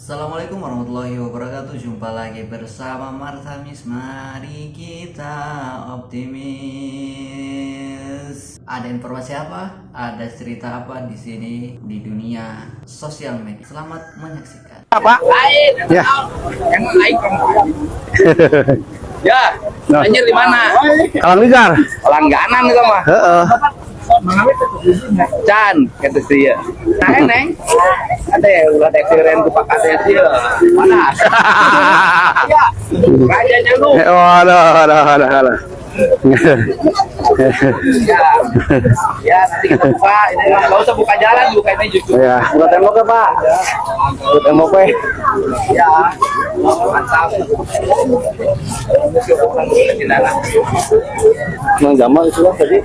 Assalamualaikum warahmatullahi wabarakatuh. Jumpa lagi bersama Martamis. Mari kita optimis. Ada informasi apa? Ada cerita apa di sini di dunia sosial media? Selamat menyaksikan. Pak, Ya. emang naik ya, banjir di mana? Langgar. Langganan itu mah. Heeh. Can, kata dia. Nah, neng, ada ya, ulah dekeren tuh pak kata dia. Mana? Ya, rajanya lu. Waduh. Ya, nanti kita buka. Ini nggak usah buka jalan, buka ini justru. Ya, buat tembok ya, Pak. Buat tembok, Pak. Ya, mantap. Yang gampang itu lah tadi.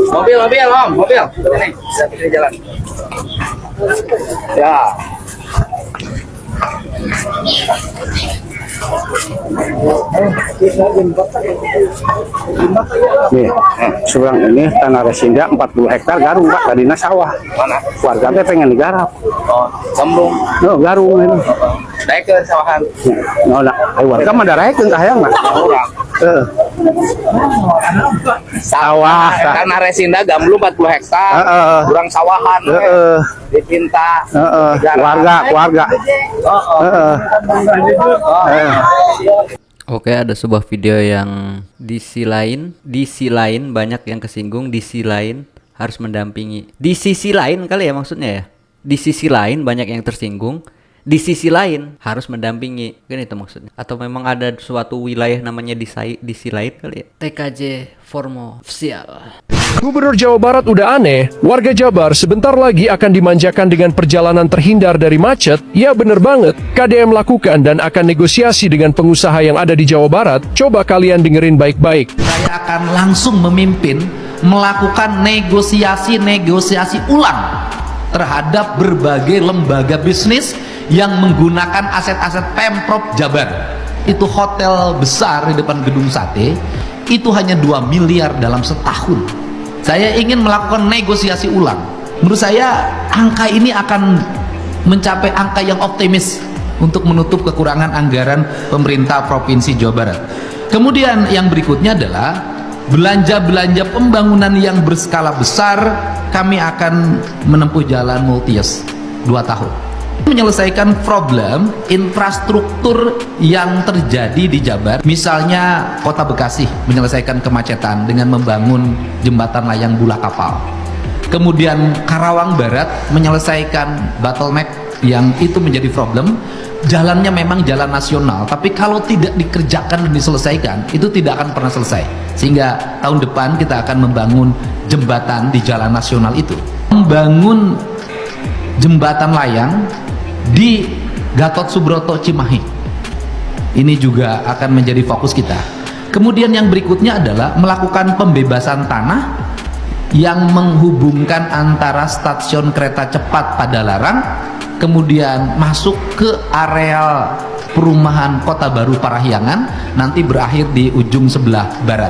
Mobil, om, mobil. Ini, kita jalan. Ya. Nih, seberang ini tanah resinda 40 hektar garung, Pak. Tadinya sawah. Mana? Warga teh pengen digarap. Oh, Sambung. No, garung ini. Naik ke sawahan. No, nah, warga mah darekeun tah hayang mah. Orang. Sawah. Karena Resinda Gamblu 40 hektar. Kurang sawahan. Dipinta. Warga. Oke, ada sebuah video yang di sisi lain banyak yang kesinggung, di sisi lain harus mendampingi. Di sisi lain kali ya maksudnya ya. Di sisi lain banyak yang tersinggung, di sisi lain harus mendampingi. Kan itu maksudnya. Atau memang ada suatu wilayah namanya di sisi lain kali ya. TKJ Formo official. Gubernur Jawa Barat udah aneh, warga Jabar sebentar lagi akan dimanjakan dengan perjalanan terhindar dari macet. Ya bener banget, KDM lakukan dan akan negosiasi dengan pengusaha yang ada di Jawa Barat. Coba kalian dengerin baik-baik. Saya akan langsung memimpin melakukan negosiasi ulang terhadap berbagai lembaga bisnis yang menggunakan aset-aset Pemprov Jabar. Itu hotel besar di depan gedung sate, itu hanya 2 miliar dalam setahun. Saya ingin melakukan negosiasi ulang. Menurut saya angka ini akan mencapai angka yang optimis untuk menutup kekurangan anggaran pemerintah Provinsi Jawa Barat. Kemudian yang berikutnya adalah belanja pembangunan yang berskala besar. Kami akan menempuh jalan multi-years 2 tahun, menyelesaikan problem infrastruktur yang terjadi di Jabar. Misalnya Kota Bekasi menyelesaikan kemacetan dengan membangun jembatan layang bola kapal. Kemudian Karawang Barat menyelesaikan bottleneck yang itu menjadi problem. Jalannya memang jalan nasional, tapi kalau tidak dikerjakan dan diselesaikan, itu tidak akan pernah selesai. Sehingga tahun depan kita akan membangun jembatan di jalan nasional itu. Membangun jembatan layang di Gatot Subroto Cimahi. Ini juga akan menjadi fokus kita. Kemudian yang berikutnya adalah melakukan pembebasan tanah yang menghubungkan antara stasiun kereta cepat Padalarang kemudian masuk ke areal perumahan Kota Baru Parahyangan, nanti berakhir di ujung sebelah barat.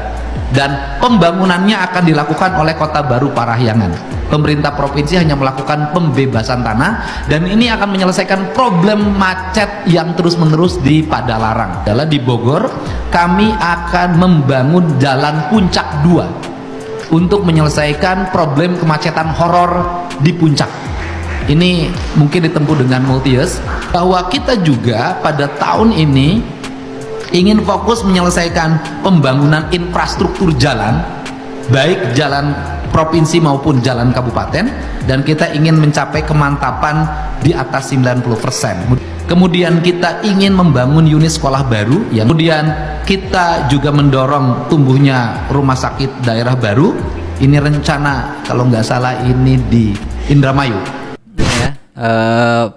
Dan pembangunannya akan dilakukan oleh Kota Baru Parahyangan. Pemerintah provinsi hanya melakukan pembebasan tanah, dan ini akan menyelesaikan problem macet yang terus-menerus di Padalarang. Adalah di Bogor, kami akan membangun jalan Puncak 2 untuk menyelesaikan problem kemacetan horor di Puncak. Ini mungkin ditempuh dengan multi-years. Bahwa kita juga pada tahun ini ingin fokus menyelesaikan pembangunan infrastruktur jalan, baik jalan provinsi maupun jalan kabupaten, dan kita ingin mencapai kemantapan di atas 90%. Kemudian kita ingin membangun unit sekolah baru, yang kemudian kita juga mendorong tumbuhnya rumah sakit daerah baru. Ini rencana kalau nggak salah ini di Indramayu.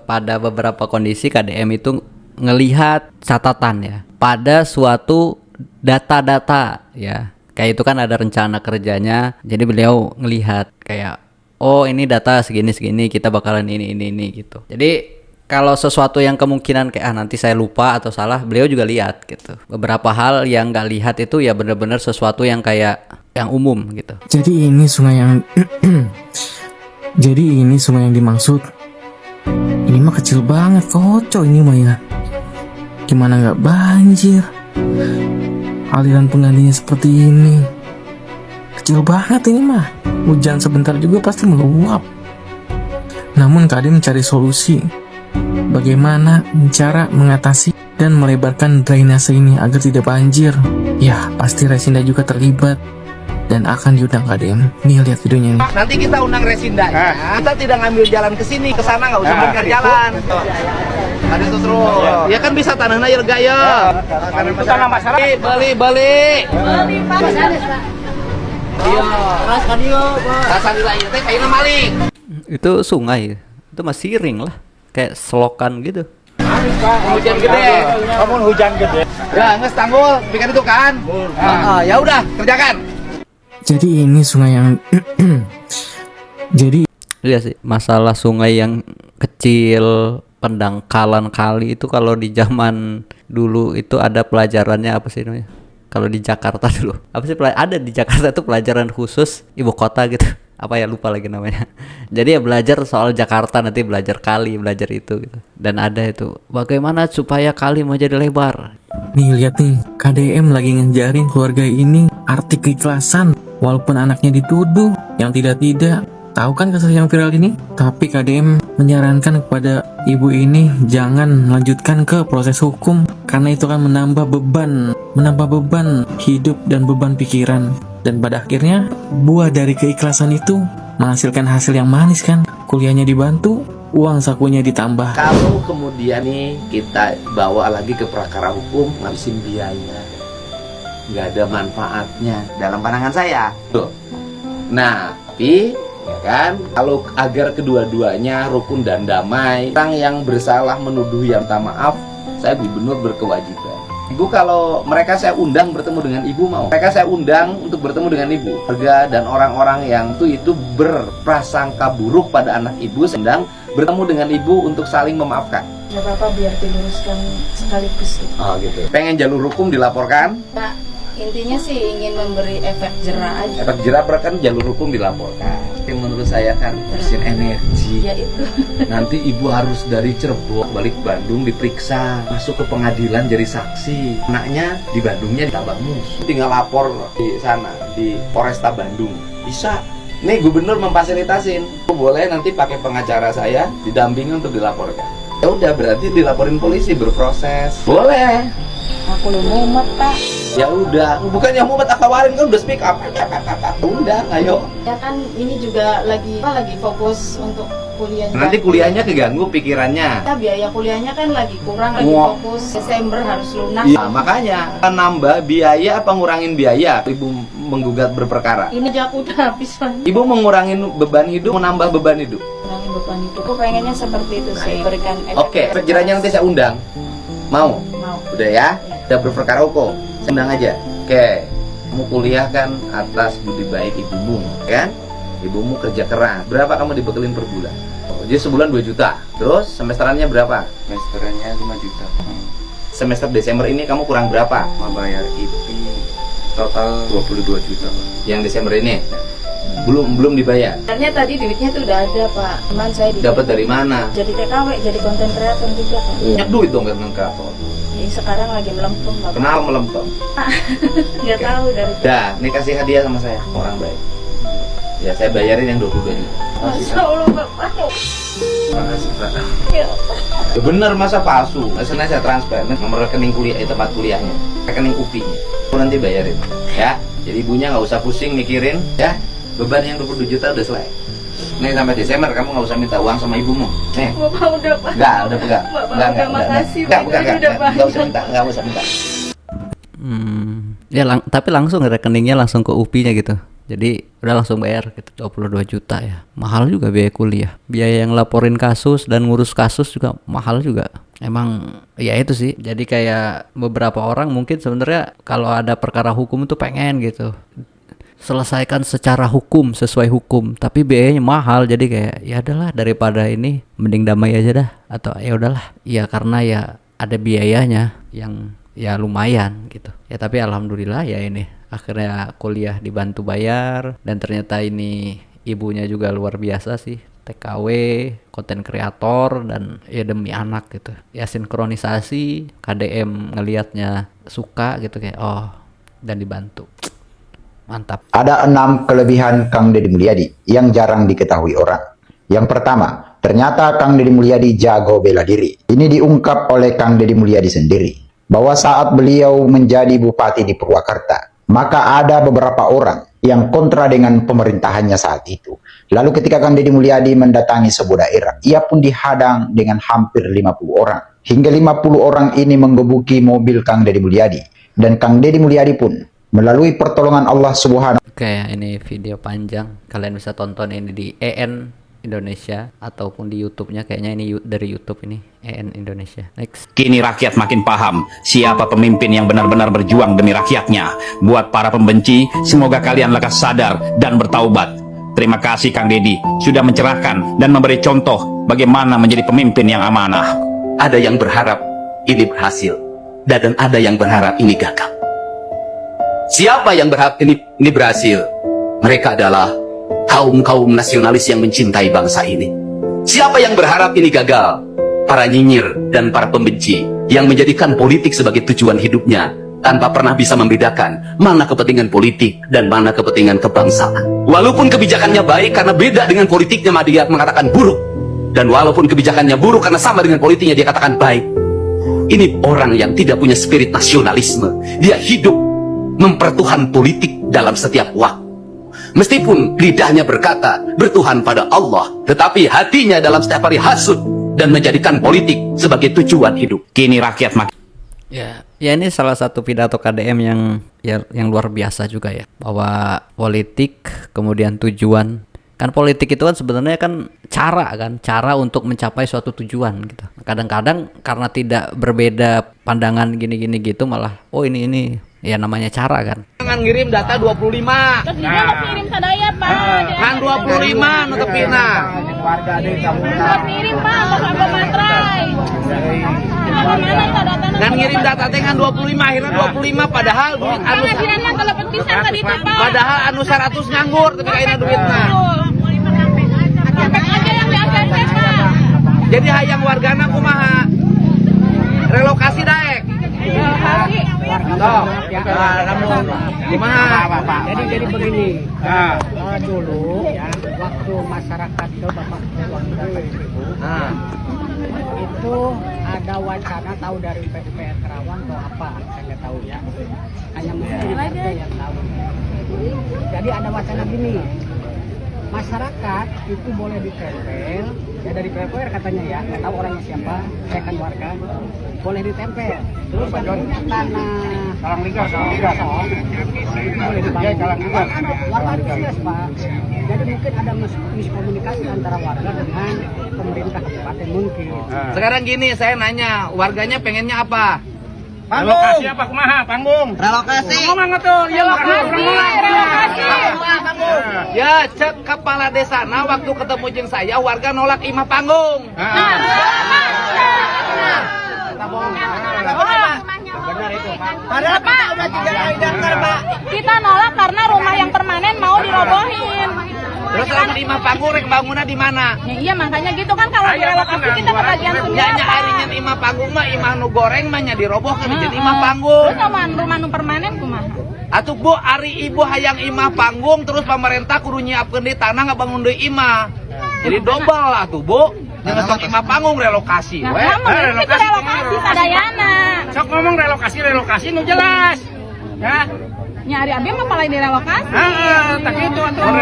Pada beberapa kondisi KDM itu ngelihat catatan ya pada suatu data-data ya, kayak itu kan ada rencana kerjanya, jadi beliau ngelihat kayak oh ini data segini kita bakalan ini gitu. Jadi kalau sesuatu yang kemungkinan kayak nanti saya lupa atau salah, beliau juga lihat gitu. Beberapa hal yang nggak lihat itu ya benar-benar sesuatu yang kayak yang umum gitu. Jadi ini sungai yang jadi ini sungai yang dimaksud Ini mah kecil banget, kocok ini mah ya. Gimana nggak banjir? Aliran penggantinya seperti ini. Kecil banget ini mah. Hujan sebentar juga pasti meluap. Namun Kadin mencari solusi. Bagaimana cara mengatasi dan melebarkan drainase ini agar tidak banjir. Ya, pasti Resinda juga terlibat dan akan diundang KDM. Nih, lihat videonya nih. Nanti kita undang Resinda. Kita tidak ngambil jalan ke sini, ke sana nggak usah pakai jalan. Ada itu terus. Ya kan bisa tanahnya ya gaya. Karena itu tanah masyarakat. Beli. Iya. Terus kan dia, Pak. Sasalila ieu teh kaina maling. Itu sungai, itu masih ring lah, kayak selokan gitu. Hujan gede. Kamu hujan gede. Ya, nges tanggul, bikin itu kan. Ya udah, kerjakan. Jadi ini sungai yang jadi Iya sih, masalah sungai yang kecil, pendangkalan kali itu kalau di zaman dulu itu ada pelajarannya apa sih namanya? Kalau di Jakarta dulu, apa sih ada di Jakarta itu pelajaran khusus ibu kota gitu. Apa ya, lupa lagi namanya. Jadi ya belajar soal Jakarta, nanti belajar kali, belajar itu gitu. Dan ada itu bagaimana supaya kali menjadi lebar. nih, lihat nih, KDM lagi ngejarin keluarga ini arti keikhlasan walaupun anaknya dituduh yang tidak. Tahu kan kasus yang viral ini? Tapi KDM menyarankan kepada ibu ini jangan melanjutkan ke proses hukum karena itu akan menambah beban hidup dan beban pikiran. Dan pada akhirnya buah dari keikhlasan itu menghasilkan hasil yang manis kan. Kuliahnya dibantu, uang sakunya ditambah. Kalau kemudian nih kita bawa lagi ke perkara hukum, ngabisin biaya, nggak ada manfaatnya dalam pandangan saya. Tuh. Nah, tapi ya kan, kalau agar kedua-duanya rukun dan damai, orang yang bersalah menuduh yang minta maaf, saya gubernur berkewajiban. Ibu, kalau mereka saya undang bertemu dengan ibu, mau mereka saya undang untuk bertemu dengan ibu. Warga dan orang-orang yang itu berprasangka buruk pada anak ibu sedang bertemu dengan ibu untuk saling memaafkan. Gak apa-apa, biar diluruskan sekaligus gitu. Oh gitu. Pengen jalur hukum dilaporkan? Pak, intinya sih ingin memberi efek jerah aja. Efek jerah kan jalur hukum dilaporkan. Yang menurut saya kan bersihin energi. Ya itu. Nanti ibu harus dari Cirebon balik Bandung diperiksa, masuk ke pengadilan jadi saksi. Anaknya di Bandungnya ditambah mus. Tinggal lapor di sana di Polresta Bandung. Bisa. Nih gubernur memfasilitasin. Boleh nanti pakai pengacara saya didampingi untuk dilaporkan. Ya udah, berarti dilaporin polisi, berproses. Boleh. Aku lu mumet, Pak. Ya udah, bukannya mumet akawarin kan udah speak up. Udah, ayo. Ya kan ini juga lagi fokus untuk kuliah. Nanti kuliahnya keganggu pikirannya. Kita biaya kuliahnya kan lagi kurang, lagi Wah. fokus Desember harus lunas. Iya, makanya nambah biaya apa ngurangin biaya? Ibu menggugat berperkara. Ini aja aku udah habis lagi. Ibu mengurangin beban hidup, menambah beban hidup. Kurangin beban hidup. Aku pengennya seperti itu sih, berikan efek. Oke, efek jerahnya nanti saya undang. Mau? Mau. Udah ya? Udah berperkara hukum. Saya undang aja. Oke. Kamu kuliah kan atas budi baik ibumu, kan? Ibumu kerja keras. Berapa kamu dibekelin per bulan? Oh, jadi sebulan 2 juta. Terus semesterannya berapa? Semesterannya 5 juta. Semester Desember ini kamu kurang berapa? Membayar IP total 22 juta. Yang Desember ini? Belum dibayar. Sebenarnya tadi duitnya tuh udah ada, Pak. Cuman saya Dapat dari mana? jadi TKW, jadi konten kreator juga, Pak. Banyak duit dong kan kreator. Jadi sekarang lagi melempem, Bapak. Kenapa melempem? Nggak tahu dari. Dah, ini kasih hadiah sama saya, orang baik. Ya, saya bayarin yang 22 juta. Masya Allah, Bapak. Makasih, Pak. Ya. Ya bener, masa palsu? Sebenarnya saya transfer nomor rekening kuliah, tempat kuliahnya, rekening UPI-nya. Aku nanti bayarin, ya. Jadi ibunya nggak usah pusing mikirin, ya. Beban yang 22 juta udah selesai. Nih sampai Desember kamu nggak usah minta uang sama ibumu. Nih. Bapak udah, Pak. Enggak, udah pegang. Bapak udah, makasih, Enggak, Pak. bukan, Udah, enggak Pak. usah minta, enggak usah minta. Ya tapi langsung rekeningnya langsung ke UPI-nya gitu. Jadi udah langsung bayar gitu, 22 juta ya. Mahal juga biaya kuliah. Biaya yang laporin kasus dan ngurus kasus juga mahal juga. Emang ya itu sih. Jadi kayak beberapa orang mungkin sebenarnya kalau ada perkara hukum itu pengen gitu selesaikan secara hukum, sesuai hukum, tapi biayanya mahal. Jadi kayak ya adalah daripada ini mending damai aja dah, atau ya udahlah. Ya karena ya ada biayanya yang ya lumayan gitu. Ya tapi alhamdulillah ya ini akhirnya kuliah dibantu bayar, dan ternyata ini ibunya juga luar biasa sih. TKW, konten kreator, dan ya demi anak gitu. Ya sinkronisasi, KDM ngelihatnya suka gitu kayak oh, dan dibantu. Mantap. Ada 6 kelebihan Kang Deddy Mulyadi yang jarang diketahui orang. Yang pertama, ternyata Kang Deddy Mulyadi jago bela diri. Ini diungkap oleh Kang Deddy Mulyadi sendiri, bahwa saat beliau menjadi bupati di Purwakarta, maka ada beberapa orang yang kontra dengan pemerintahannya saat itu. Lalu ketika Kang Deddy Mulyadi mendatangi sebuah daerah, ia pun dihadang dengan hampir 50 orang. Hingga 50 orang ini menggebuki mobil Kang Deddy Mulyadi. Dan Kang Deddy Mulyadi pun melalui pertolongan Allah Subhanahu. Oke, ini video panjang. Kalian bisa tonton ini di EN Indonesia ataupun di YouTube-nya, kayaknya ini dari YouTube ini, EN Indonesia. Next. Kini rakyat makin paham siapa pemimpin yang benar-benar berjuang demi rakyatnya. Buat para pembenci, semoga kalian lekas sadar dan bertaubat. Terima kasih Kang Deddy sudah mencerahkan dan memberi contoh bagaimana menjadi pemimpin yang amanah. Ada yang berharap ini berhasil, dan ada yang berharap ini gagal. Siapa yang berharap ini berhasil? Mereka adalah kaum-kaum nasionalis yang mencintai bangsa ini. Siapa yang berharap ini gagal? Para nyinyir dan para pembenci yang menjadikan politik sebagai tujuan hidupnya tanpa pernah bisa membedakan mana kepentingan politik dan mana kepentingan kebangsaan. Walaupun kebijakannya baik karena beda dengan politiknya, dia mengatakan buruk. Dan walaupun kebijakannya buruk karena sama dengan politiknya, dia katakan baik. Ini orang yang tidak punya spirit nasionalisme. Dia hidup mempertuhan politik dalam setiap waktu. Meskipun lidahnya berkata bertuhan pada Allah, tetapi hatinya dalam setiap hari hasud dan menjadikan politik sebagai tujuan hidup. Kini rakyat makin Ya ini salah satu pidato KDM yang luar biasa juga ya, bahwa politik kemudian tujuan. Kan politik itu kan sebenarnya kan cara untuk mencapai suatu tujuan gitu. Kadang-kadang karena tidak berbeda pandangan gini-gini gitu, malah oh ini ya namanya cara kan. Jangan ngirim data 25. Terus dia nggak kirim sadaya Pak. Kan 25 nutepina. Nggak kirim Pak, nggak materai. Mana itu datanya? Kan ngirim data dengan 25, akhirnya 25 padahal duit anu. Penghasilannya kalau pentisang tadi itu Pak. Padahal anu 100 nganggur tapi kayaknya duitnya. Sampai aja yang di ACC Pak. Jadi hayang wargana kumaha? Relokasi daek. Relokasi. Toh, namun kumaha? Jadi begini, dulu ya, waktu masyarakat itu Bapak Nah, itu ada wacana tahu dari PPR Kerawang atau apa, saya nggak tahu ya. Hanya mungkin ada yang tahu. Jadi ada wacana gini, masyarakat itu boleh ditempel, ya dari PPR katanya ya, nggak tahu orangnya siapa, saya kan warga, boleh ditempel. Terus yang punya tanah kosong, boleh dibangun. Warga diproses Pak. Jadi mungkin ada miskomunikasi antara warga dengan pemerintah kabupaten mungkin. sekarang gini saya nanya, warganya pengennya apa? Relokasi apa kumaha? Panggung. Relokasi. Ngomong tuh, ya relokasi. Ya, cek kepala desa. Nah, waktu ketemu jeung saya, warga nolak imah panggung. Benar itu Pak. Padahal Pak udah 3 kali daftar Pak. Kita nolak karena rumah yang permanen mau dirobohin. Terus kalau imah panggung rek bangunnya di mana? Ya, iya makanya gitu kan kalau direlokasi kita kebagian Ya sendiri nya harinya imah panggung mah imah nu goreng mah nya dirobohkeun jadi imah panggung. Terus sama rumah nu permanen kumaha? Atuh Bu, ari ibu hayang imah panggung terus pemerintah kudu nyiapkeun di tanah ngabangun deui imah. Jadi double lah tuh Bu. Jangan sok imah panggung relokasi Nah, we. itu relokasi sadayana. Sok ngomong relokasi nu jelas. Ya. Nyari abi mah paling direlokasi. Tak itu Oh,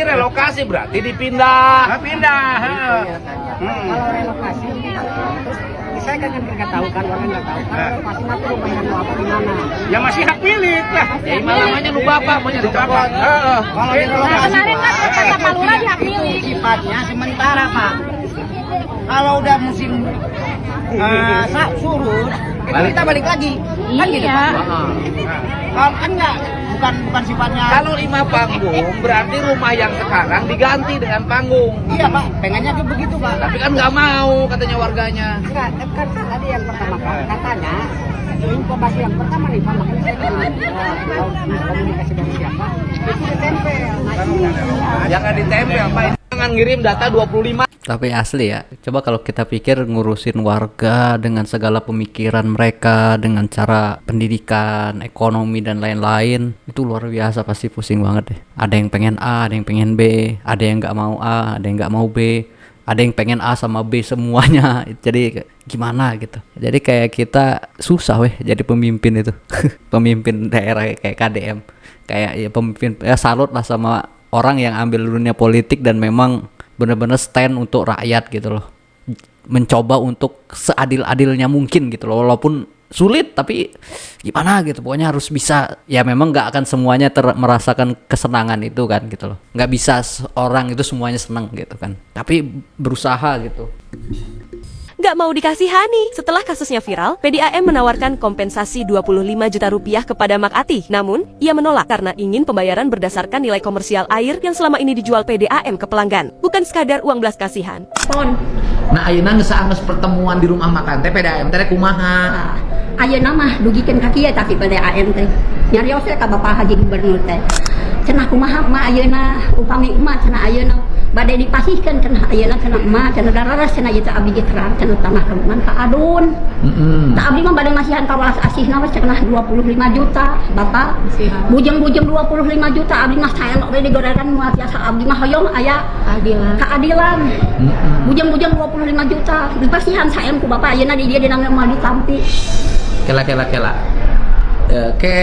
relokasi berarti dipindah. Kalau relokasi terus saya kan nggak tahu kan, orang nggak tahu. Kalau relokasi nanti rumah yang mau apa di mana? Ya masih hak milik lah. Ya imah namanya nu bapak mah nya dicopot. Kalau relokasi Kemarin kan kata Pak Lurah di hak milik. sifatnya sementara Pak. Kalau udah musim surut, itu kita balik lagi. Kan gitu Iya. Pak. Kalau kan nggak, bukan sifatnya. Kalau imah panggung berarti rumah yang sekarang diganti dengan panggung. Iya Pak, pengennya tuh begitu Pak. Tapi kan nggak mau katanya warganya. Enggak, kan tadi yang pertama katanya informasi yang pertama nih Pak, makanya saya tahu komunikasi dari siapa itu ditempel. Jangan ditempel Pak. jangan ngirim data 25. Tapi asli ya, coba kalau kita pikir ngurusin warga dengan segala pemikiran mereka, dengan cara pendidikan, ekonomi dan lain-lain, itu luar biasa, pasti pusing banget deh. Ada yang pengen A, ada yang pengen B, ada yang nggak mau A, ada yang nggak mau B, ada yang pengen A sama B semuanya. Jadi gimana gitu. Jadi kayak kita susah weh jadi pemimpin itu. Pemimpin daerah kayak KDM. Kayak ya pemimpin, ya salut lah sama orang yang ambil dunia politik dan memang benar-benar stand untuk rakyat gitu loh, mencoba untuk seadil-adilnya mungkin gitu loh, walaupun sulit tapi gimana gitu, pokoknya harus bisa. Ya memang nggak akan semuanya merasakan kesenangan itu kan gitu loh, nggak bisa orang itu semuanya senang gitu kan, tapi berusaha gitu. Nggak mau dikasihani. Setelah kasusnya viral, PDAM menawarkan kompensasi 25 juta rupiah kepada Mak Ati. Namun, ia menolak karena ingin pembayaran berdasarkan nilai komersial air yang selama ini dijual PDAM ke pelanggan, bukan sekadar uang belas kasihan. Nah, ayeuna geus saanggeus pertemuan di rumah makan teh PDAM teh kumaha? Ayeuna mah dugikeun ka kieu tapi PDAM teh. Nyarios ka Bapak Haji Gubernur teh. Cenah kumaha mah ayeuna upami emak cenah ayeuna bade dipasihkeun cenah ayeuna cenah emak cenah dararas cenah ieu teh abdi dikeran cenah tanah rumah ka adun. Tah abdi mah bade masihan ka walas asihna we cenah 25 juta Bapak. Bujeng-bujeng 25 juta abdi mah saelok we digoregan moal tiasa abdi mah hoyong aya keadilan. Bujeng-bujeng 25 juta dipasihan saem ku Bapak ayeuna di dieu dinamina moal ditampi. Kela ke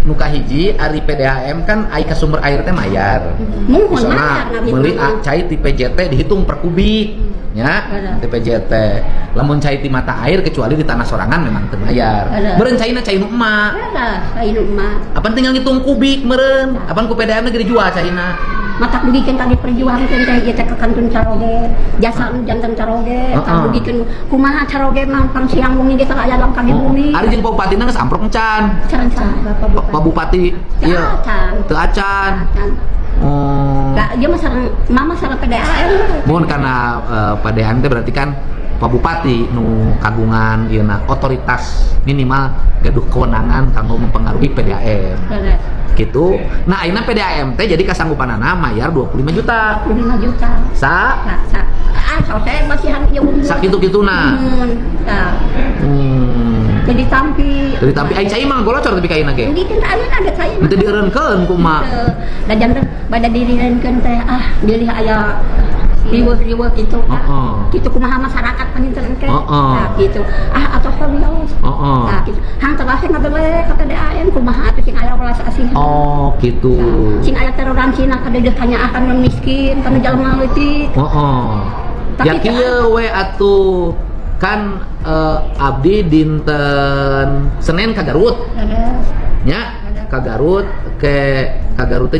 nuka hiji ari PDAM kan ai ka sumber air teh mayar. Misalnya beli cai ti PJT dihitung per kubik nya ti PJT. Lamun cai ti mata air kecuali di tanah sorangan memang teu mayar. Meureun caina cai nu emak. Cai nu emak. Apan tinggal ngitung kubik meureun. Apan ku PDAM ge dijual caina. Matak dugikeun tadi perjuangkeun teh ieu teh kekantun caroge. Jasa nu janten caroge, tah dugikeun kumaha caroge mah pang siang wengi ge teh aya dalam kaki bumi. Ari jeung Bupatina geus amprok encan. Pak Bupati iya teu acan. Lah ieu mah sareng mama sareng PDAM. Mun kana PDAM teh berarti kan Pak Bupati nu kagungan ieu na otoritas minimal gaduh kewenangan kanggo mempengaruhi PDAM. Gitu. Nah, ayeuna PDAM teh jadi kasanggupanana mayar 25 juta. 25 juta. Sa? Saya masihan ieu umur. Sakitu-kituna. Jadi tampi. Jadi tampi ai cai mah golocor tapi kaina ge. Dikeun teh ayeuna ada cai mah. Teu dieureunkeun kumaha. Da janten bada dirireunkeun teh deulih aya riweuh gitu. Gitu kumaha masyarakat panginten teh. Nah, gitu. Atuh horios. Nah, gitu. Hang terase ngadele ka PDAM kumaha atuh sing aya welas asih. Oh, gitu. Sing aya toleransi kada ditanyaakan nu miskin, kana jalma leutik. Ya kieu we atuh kan abdi dinten Senin ka Garut. Nya ka Garut teh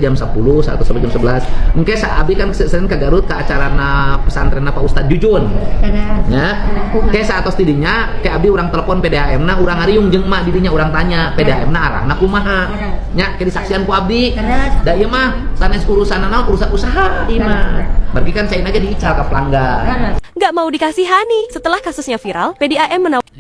jam 10 atau sampai jam 11. Engke abdi kan Senin ka Garut ka acarana pesantrenna Pak Ustad Jujun. Nya ke satos di dinya ke abdi urang telepon PDAM-na urang ngariung jeung mak di dinya urang tanya PDAM-na arahna kumaha. Nya ke disaksian ku abdi. Da ieu mah sanes urusanna naon urusan usaha ieu mah. Berarti kan caina ge diical ka pelanggan. Nggak mau dikasihani. Setelah kasusnya viral, PDAM menawarkan.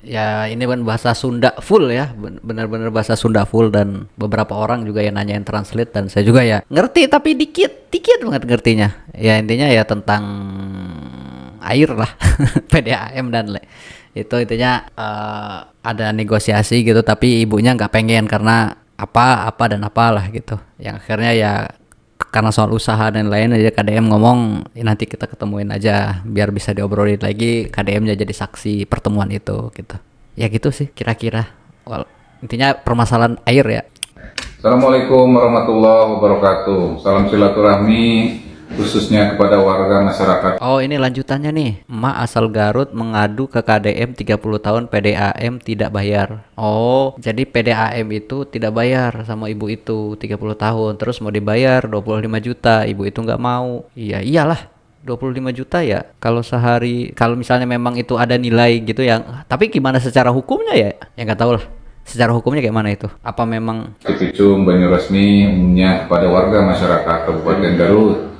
Ya ini kan bahasa Sunda full ya, benar-benar bahasa Sunda full, dan beberapa orang juga yang nanyain translate dan saya juga ya ngerti tapi dikit banget ngertinya. Ya intinya ya tentang air lah. PDAM dan itu intinya ada negosiasi gitu, tapi ibunya nggak pengen karena apa dan apalah gitu. Yang akhirnya ya karena soal usaha dan lain aja KDM ngomong nanti kita ketemuin aja biar bisa diobrolin lagi, KDM-nya jadi saksi pertemuan itu gitu. Ya gitu sih kira-kira. Intinya permasalahan air ya. Assalamualaikum warahmatullahi wabarakatuh. Salam silaturahmi khususnya kepada warga masyarakat. Oh ini lanjutannya nih. Emak asal Garut mengadu ke KDM 30 tahun PDAM tidak bayar. Oh jadi PDAM itu tidak bayar sama ibu itu 30 tahun. Terus mau dibayar 25 juta. Ibu itu nggak mau. Iya iyalah 25 juta ya. Kalau sehari, kalau misalnya memang itu ada nilai gitu yang. Tapi gimana secara hukumnya ya? Ya nggak tahu lah. Secara hukumnya kayak mana itu? Apa memang? Cificum Banyu Resmi umumnya kepada warga masyarakat Kabupaten Garut.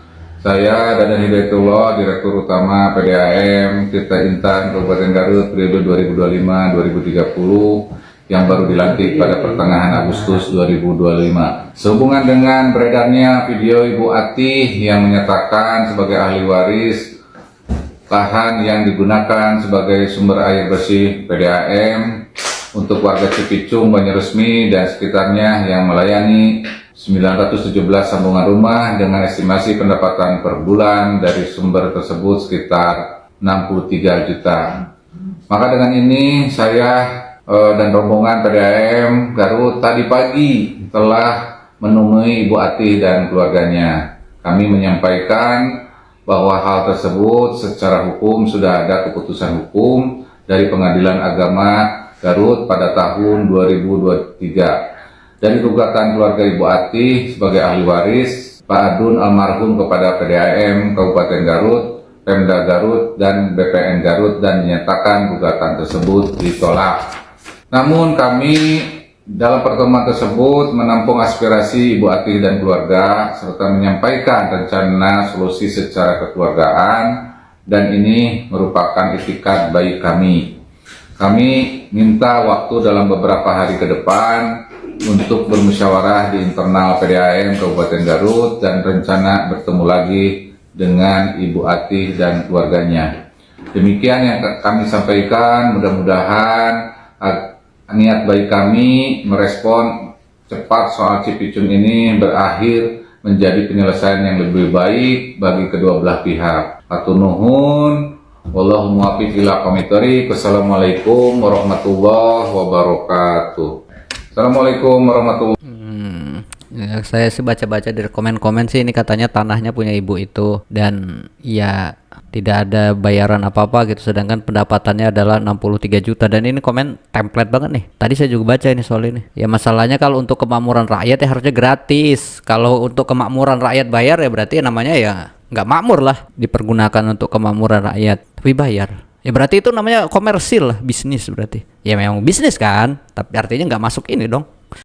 Saya Dadan Hidayatullah, Direktur Utama PDAM Tirta Intan Kabupaten Garut periode 2025-2030 yang baru dilantik pada pertengahan Agustus 2025. Sehubungan dengan beredarnya video Ibu Atih yang menyatakan sebagai ahli waris lahan yang digunakan sebagai sumber air bersih PDAM untuk warga Cipicung, Banyaresmi, dan sekitarnya yang melayani 917 sambungan rumah dengan estimasi pendapatan per bulan dari sumber tersebut sekitar 63 juta. Maka dengan ini saya dan rombongan PDAM Garut tadi pagi telah menemui Ibu Atih dan keluarganya. Kami menyampaikan bahwa hal tersebut secara hukum sudah ada keputusan hukum dari Pengadilan Agama Garut pada tahun 2023. Dari gugatan keluarga Ibu Atih sebagai ahli waris Pak Adun almarhum kepada PDAM Kabupaten Garut, Pemda Garut, dan BPN Garut, dan menyatakan gugatan tersebut ditolak. Namun kami dalam pertemuan tersebut menampung aspirasi Ibu Atih dan keluarga serta menyampaikan rencana solusi secara kekeluargaan, dan ini merupakan itikat baik kami. Kami minta waktu dalam beberapa hari ke depan untuk bermusyawarah di internal PDAM Kabupaten Garut dan rencana bertemu lagi dengan Ibu Atih dan keluarganya. Demikian yang kami sampaikan, mudah-mudahan niat baik kami merespon cepat soal Cipicung ini berakhir menjadi penyelesaian yang lebih baik bagi kedua belah pihak. Hatur nuhun, wallahu muwaffiq ila aqwamit thoriq. Wassalamualaikum warahmatullahi wabarakatuh. Assalamualaikum warahmatullahi wabarakatuh. Ya, saya sih baca-baca dari komen-komen sih ini katanya tanahnya punya ibu itu dan ya tidak ada bayaran apa-apa gitu, sedangkan pendapatannya adalah 63 juta, dan ini komen template banget nih. Tadi saya juga baca ini soal ini. Ya masalahnya kalau untuk kemakmuran rakyat ya harusnya gratis. Kalau untuk kemakmuran rakyat bayar ya berarti namanya ya nggak makmur lah, dipergunakan untuk kemakmuran rakyat tapi bayar. Ya berarti itu namanya komersil lah, bisnis berarti. Ya memang bisnis kan, tapi artinya nggak masuk ini dong.